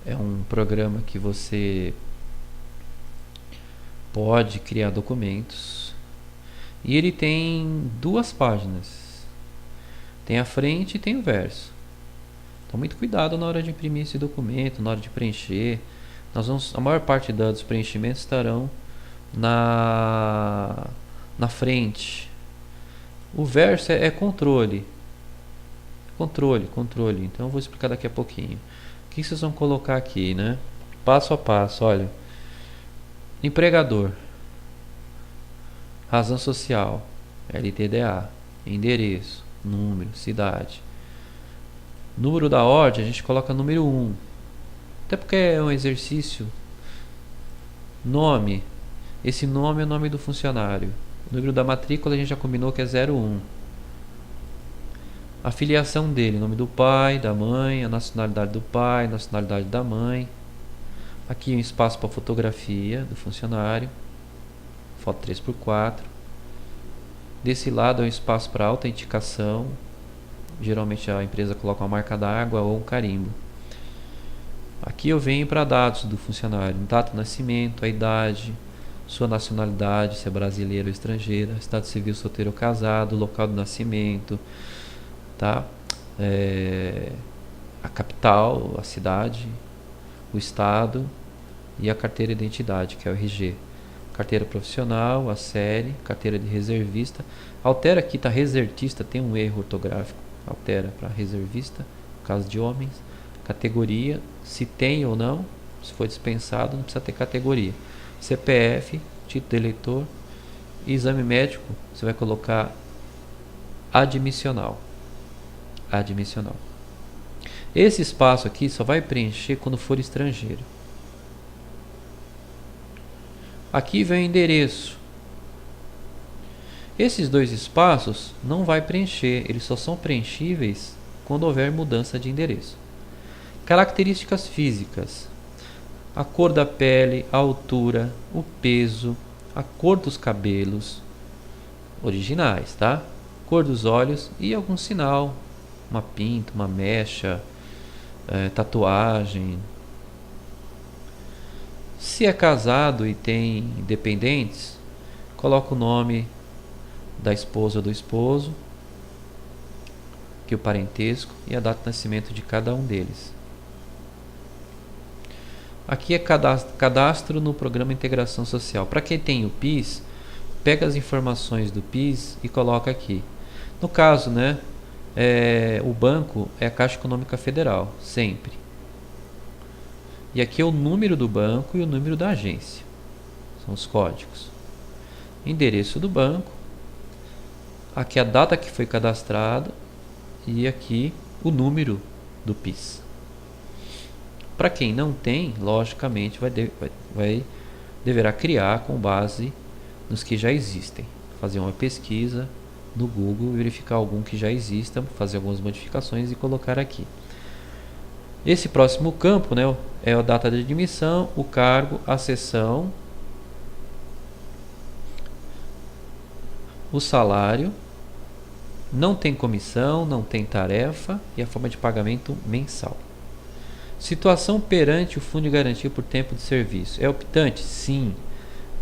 é um programa que você pode criar documentos. E ele tem duas páginas. Tem a frente e tem o verso. Então, muito cuidado na hora de imprimir esse documento, na hora de preencher. A maior parte dos preenchimentos estarão na frente. O verso é controle. Controle. Então eu vou explicar daqui a pouquinho. O que vocês vão colocar aqui, né? Passo a passo, olha. Empregador. Razão social. LTDA. Endereço. Número. Cidade. Número da ordem, a gente coloca número 1. Até porque é um exercício. Nome. Esse nome é o nome do funcionário. O número da matrícula a gente já combinou que é 01. A filiação dele, nome do pai, da mãe, a nacionalidade do pai, a nacionalidade da mãe. Aqui um espaço para fotografia do funcionário. Foto 3x4. Desse lado é um espaço para autenticação. Geralmente a empresa coloca uma marca d'água ou um carimbo. Aqui eu venho para dados do funcionário. Data de nascimento, a idade, sua nacionalidade, se é brasileiro ou estrangeira, estado civil, solteiro ou casado, local de nascimento, tá? A capital, a cidade, o estado e a carteira de identidade, que é o RG. Carteira profissional, a série, carteira de reservista. Altera aqui, tá reservista, tem um erro ortográfico. Altera para reservista, no caso de homens. Categoria, se tem ou não, se foi dispensado, não precisa ter categoria. CPF, título de eleitor. Exame médico, você vai colocar admissional. Admissional. Esse espaço aqui só vai preencher quando for estrangeiro. Aqui vem o endereço. Esses dois espaços não vai preencher, eles só são preenchíveis quando houver mudança de endereço. Características físicas. A cor da pele, a altura, o peso, a cor dos cabelos originais, tá? cor dos olhos e algum sinal, uma pinta, uma mecha, tatuagem. Se é casado e tem dependentes, coloca o nome da esposa ou do esposo, que é o parentesco, e a data de nascimento de cada um deles. Aqui é cadastro no programa Integração Social. Para quem tem o PIS, pega as informações do PIS e coloca aqui. No caso, né, o banco é a Caixa Econômica Federal, sempre. E aqui é o número do banco e o número da agência. São os códigos. Endereço do banco. Aqui a data que foi cadastrada. E aqui o número do PIS. Para quem não tem, logicamente deverá criar com base nos que já existem. Fazer uma pesquisa no Google, verificar algum que já exista, fazer algumas modificações e colocar aqui. Esse próximo campo, né, é a data de admissão, o cargo, a seção, o salário, não tem comissão, não tem tarefa e a forma de pagamento mensal. Situação perante o Fundo de Garantia por Tempo de Serviço. É optante? Sim.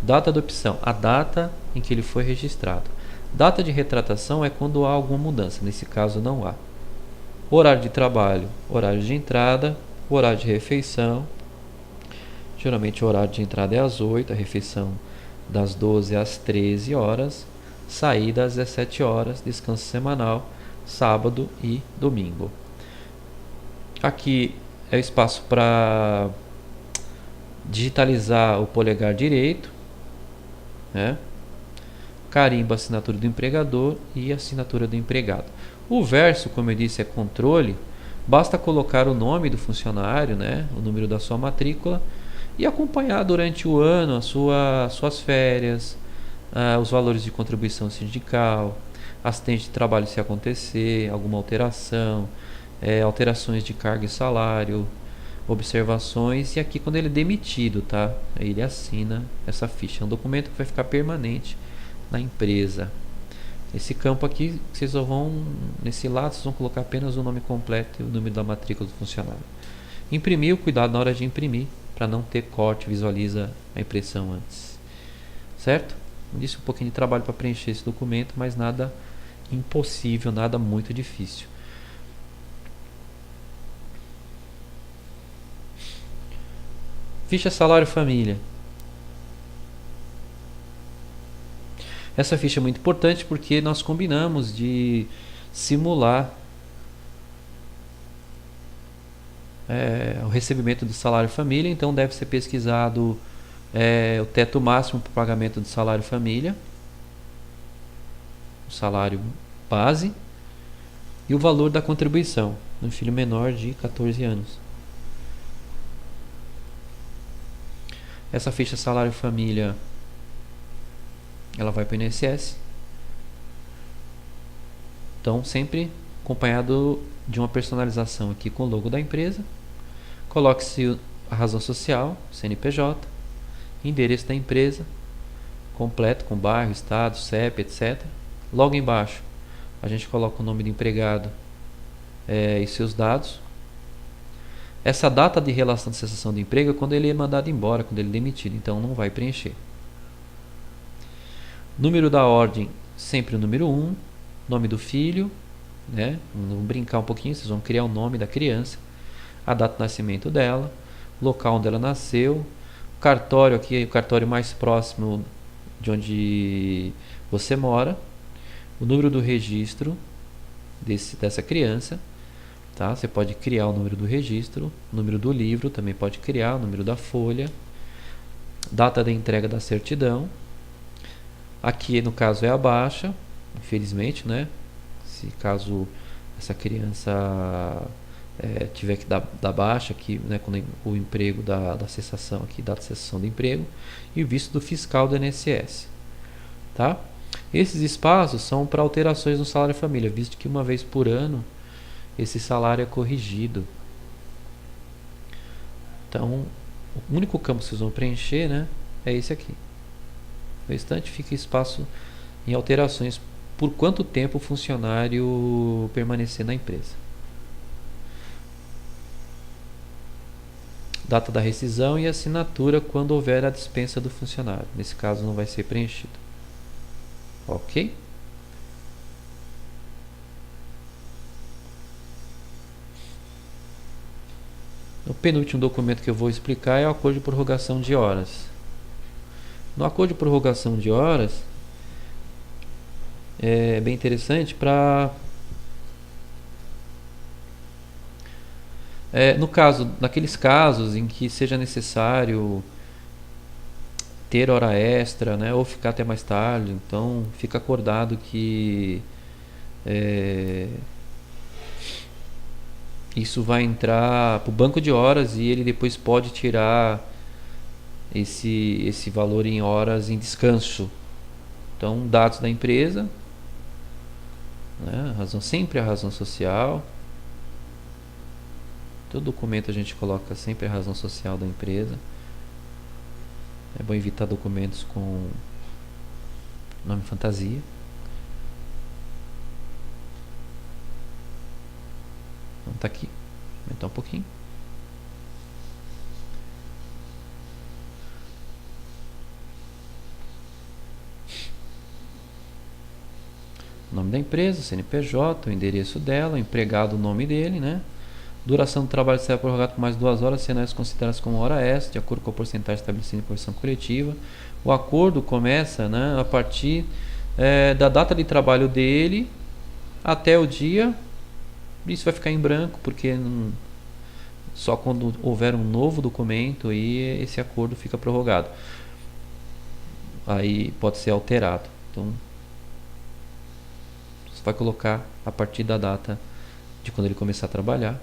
Data da opção, a data em que ele foi registrado. Data de retratação é quando há alguma mudança, nesse caso não há. Horário de trabalho, horário de entrada, horário de refeição. Geralmente o horário de entrada é às 8, a refeição das 12 às 13 horas, saída às 17 horas, descanso semanal, sábado e domingo. Aqui é o espaço para digitalizar o polegar direito, né? Carimbo, assinatura do empregador e assinatura do empregado. O verso, como eu disse, é controle. Basta colocar o nome do funcionário, né, o número da sua matrícula e acompanhar durante o ano suas férias, os valores de contribuição sindical, acidente de trabalho se acontecer, alguma alteração, alterações de carga e salário, observações, e aqui quando ele é demitido, tá? Aí ele assina essa ficha. É um documento que vai ficar permanente na empresa. Esse campo aqui, vocês só vão, nesse lado, vocês vão colocar apenas o nome completo e o número da matrícula do funcionário. Imprimir, cuidado na hora de imprimir, para não ter corte, visualiza a impressão antes. Certo? Disse um pouquinho de trabalho para preencher esse documento, mas nada impossível, nada muito difícil. Ficha salário família. Essa ficha é muito importante porque nós combinamos de simular o recebimento do salário família, então deve ser pesquisado o teto máximo para o pagamento do salário família, o salário base e o valor da contribuição no filho menor de 14 anos. Essa ficha salário família ela vai para o INSS. Então sempre acompanhado de uma personalização aqui com o logo da empresa. Coloque-se a razão social, CNPJ, endereço da empresa, completo com bairro, estado, CEP, etc. Logo embaixo a gente coloca o nome do empregado e seus dados. Essa data de relação de cessação de emprego é quando ele é mandado embora, quando ele é demitido, então não vai preencher. Número da ordem, sempre o número 1, nome do filho, né? Vamos brincar um pouquinho, vocês vão criar o nome da criança, a data de nascimento dela, local onde ela nasceu, o cartório aqui, o cartório mais próximo de onde você mora, o número do registro dessa criança, tá? Você pode criar o número do registro, o número do livro, também pode criar o número da folha, data da entrega da certidão. Aqui no caso é a baixa, infelizmente, né? Se caso essa criança tiver que dar baixa aqui, né? Quando o emprego da cessação aqui, data de cessação do emprego, e o visto do fiscal do INSS, tá? Esses espaços são para alterações no salário família, visto que uma vez por ano esse salário é corrigido. Então, o único campo que vocês vão preencher, né, é esse aqui. O restante fica espaço em alterações por quanto tempo o funcionário permanecer na empresa. Data da rescisão e assinatura quando houver a dispensa do funcionário. Nesse caso não vai ser preenchido. Ok? O penúltimo documento que eu vou explicar é o acordo de prorrogação de horas. No acordo de prorrogação de horas, é bem interessante para... naqueles casos em que seja necessário ter hora extra, né, ou ficar até mais tarde, então fica acordado que isso vai entrar para o banco de horas e ele depois pode tirar esse valor em horas em descanso. Então, dados da empresa, né, sempre a razão social. Todo documento a gente coloca sempre a razão social da empresa. É bom evitar documentos com nome fantasia. Então tá aqui. Vou aumentar um pouquinho. Nome da empresa, CNPJ, o endereço dela, o empregado, o nome dele, né? Duração do trabalho será prorrogado por mais 2 horas, sendo essas consideradas como hora extra, de acordo com a porcentagem estabelecida em convenção coletiva. O acordo começa, né, a partir da data de trabalho dele até o dia. Isso vai ficar em branco, porque só quando houver um novo documento aí esse acordo fica prorrogado. Aí pode ser alterado. Então, você vai colocar a partir da data de quando ele começar a trabalhar.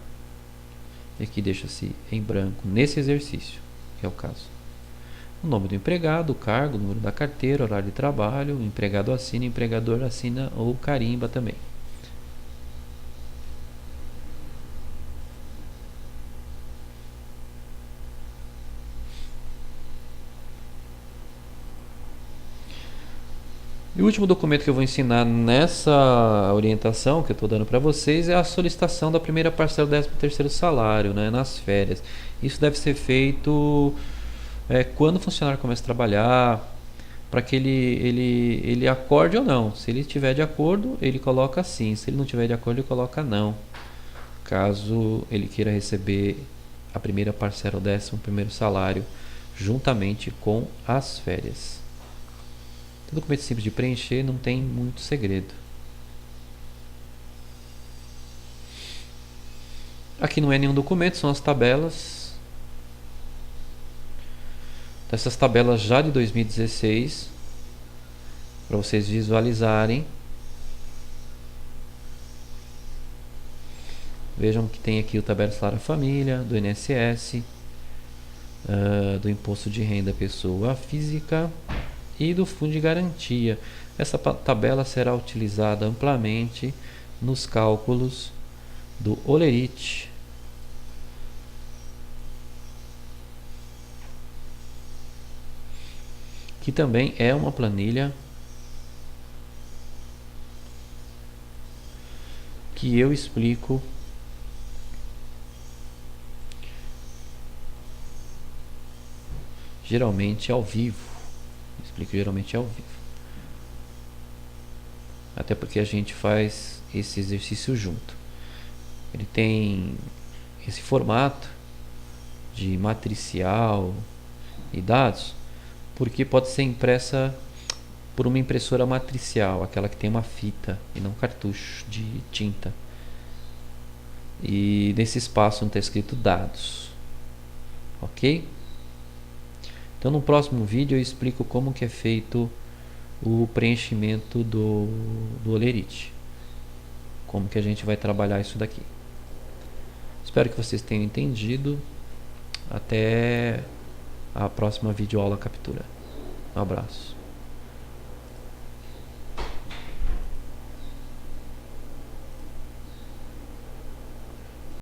E aqui deixa-se em branco nesse exercício, que é o caso. O nome do empregado, o cargo, o número da carteira, horário de trabalho, o empregado assina, o empregador assina ou carimba também. E o último documento que eu vou ensinar nessa orientação que eu estou dando para vocês é a solicitação da primeira parcela do 13º salário, né, nas férias. Isso deve ser feito quando o funcionário começa a trabalhar, para que ele acorde ou não. Se ele estiver de acordo, ele coloca sim. Se ele não estiver de acordo, ele coloca não. Caso ele queira receber a primeira parcela do 11º salário juntamente com as férias. Documento simples de preencher, não tem muito segredo. Aqui não é nenhum documento, são as tabelas. Essas tabelas já de 2016, para vocês visualizarem. Vejam que tem aqui o tabela salário família, do INSS, do imposto de renda pessoa física e do fundo de garantia. Essa tabela será utilizada amplamente nos cálculos do Olerite. Que também é uma planilha que eu explico geralmente ao vivo. Explico geralmente ao vivo. Até porque a gente faz esse exercício junto. Ele tem esse formato de matricial e dados, porque pode ser impressa por uma impressora matricial, aquela que tem uma fita e não cartucho de tinta. E nesse espaço não está escrito dados. Ok? Então no próximo vídeo eu explico como que é feito o preenchimento do Olerite. Como que a gente vai trabalhar isso daqui. Espero que vocês tenham entendido. Até a próxima videoaula captura. Um abraço.